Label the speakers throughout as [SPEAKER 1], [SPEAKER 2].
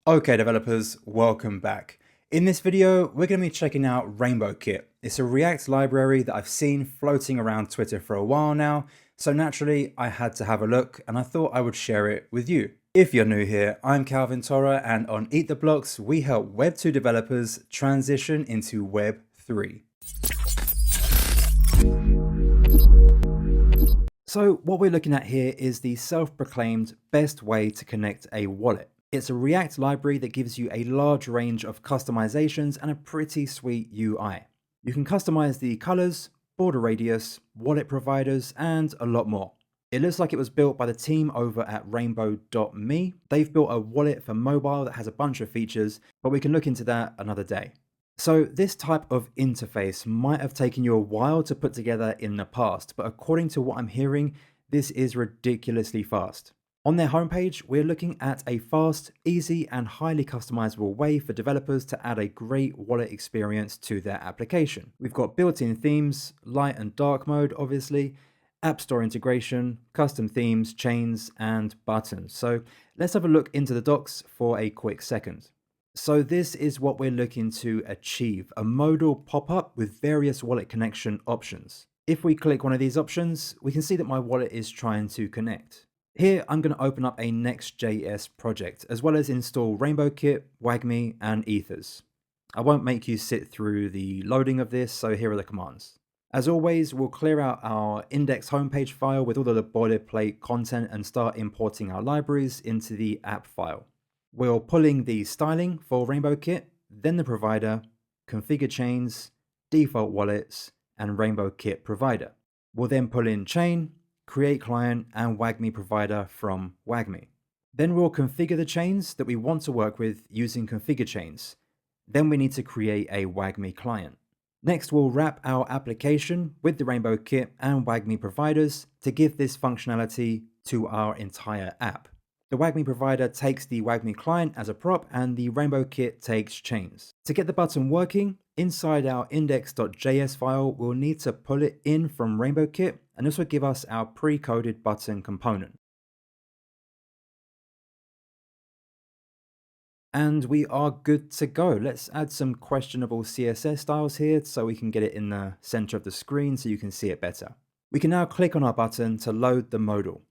[SPEAKER 1] Okay developers, welcome back. In this video, we're going to be checking out Rainbow Kit. It's a React library that I've seen floating around Twitter for a while now, so naturally I had to have a look and I thought I would share it with you. If you're new here, I'm Calvin Torra, and on Eat the Blocks, we help Web2 developers transition into Web3. So what we're looking at here is the self-proclaimed best way to connect a wallet. It's a React library that gives you a large range of customizations and a pretty sweet UI. You can customize the colors, border radius, wallet providers, and a lot more. It looks like it was built by the team over at rainbow.me. They've built a wallet for mobile that has a bunch of features, but we can look into that another day. So this type of interface might have taken you a while to put together in the past, but according to what I'm hearing, this is ridiculously fast. On their homepage, we're looking at a fast, easy, and highly customizable way for developers to add a great wallet experience to their application. We've got built-in themes, light and dark mode, obviously, App Store integration, custom themes, chains, and buttons. So let's have a look into the docs for a quick second. So this is what we're looking to achieve, a modal pop-up with various wallet connection options. If we click one of these options, we can see that my wallet is trying to connect. Here, I'm going to open up a Next.js project, as well as install Rainbow Kit, WAGMI, and Ethers. I won't make you sit through the loading of this, so here are the commands. As always, we'll clear out our index homepage file with all of the boilerplate content and start importing our libraries into the app file. We're pulling the styling for Rainbow Kit, then the provider, configure chains, default wallets, and Rainbow Kit provider. We'll then pull in chain, create client, and WAGMI provider from WAGMI. Then we'll configure the chains that we want to work with using configure chains. Then we need to create a WAGMI client. Next, we'll wrap our application with the Rainbow Kit and WAGMI providers to give this functionality to our entire app. The WAGMI provider takes the WAGMI client as a prop, and the Rainbow Kit takes chains. To get the button working, inside our index.js file, we'll need to pull it in from Rainbow Kit, and this will give us our pre-coded button component. And we are good to go. Let's add some questionable CSS styles here so we can get it in the center of the screen so you can see it better. We can now click on our button to load the modal.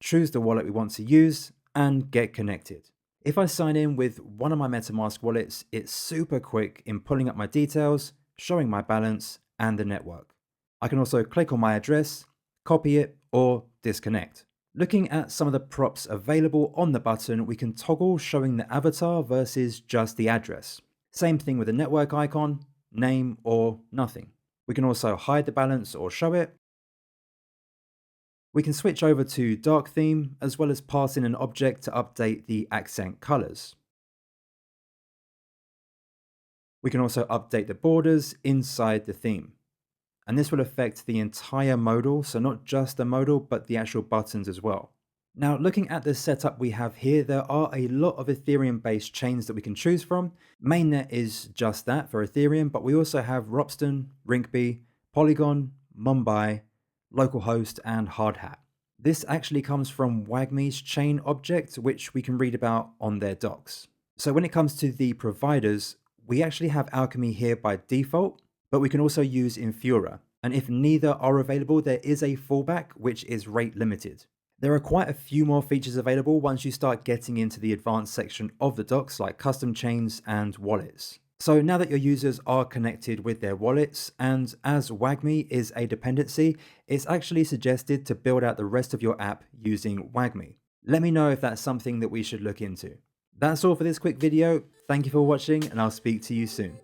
[SPEAKER 1] Choose the wallet we want to use and get connected. If I sign in with one of my MetaMask wallets, it's super quick in pulling up my details, showing my balance, and the network. I can also click on my address, copy it, or disconnect. Looking at some of the props available on the button, we can toggle showing the avatar versus just the address. Same thing with the network icon, name, or nothing. We can also hide the balance or show it. We can switch over to dark theme, as well as pass in an object to update the accent colors. We can also update the borders inside the theme. And this will affect the entire modal, so not just the modal, but the actual buttons as well. Now, looking at the setup we have here, there are a lot of Ethereum-based chains that we can choose from. Mainnet is just that for Ethereum, but we also have Ropsten, Rinkeby, Polygon, Mumbai, localhost, and Hardhat. This actually comes from WAGMI's chain object, which we can read about on their docs. So when it comes to the providers, we actually have Alchemy here by default, but we can also use Infura. And if neither are available, there is a fallback, which is rate limited. There are quite a few more features available once you start getting into the advanced section of the docs, like custom chains and wallets. So now that your users are connected with their wallets, and as WAGMI is a dependency, it's actually suggested to build out the rest of your app using WAGMI. Let me know if that's something that we should look into. That's all for this quick video. Thank you for watching, and I'll speak to you soon.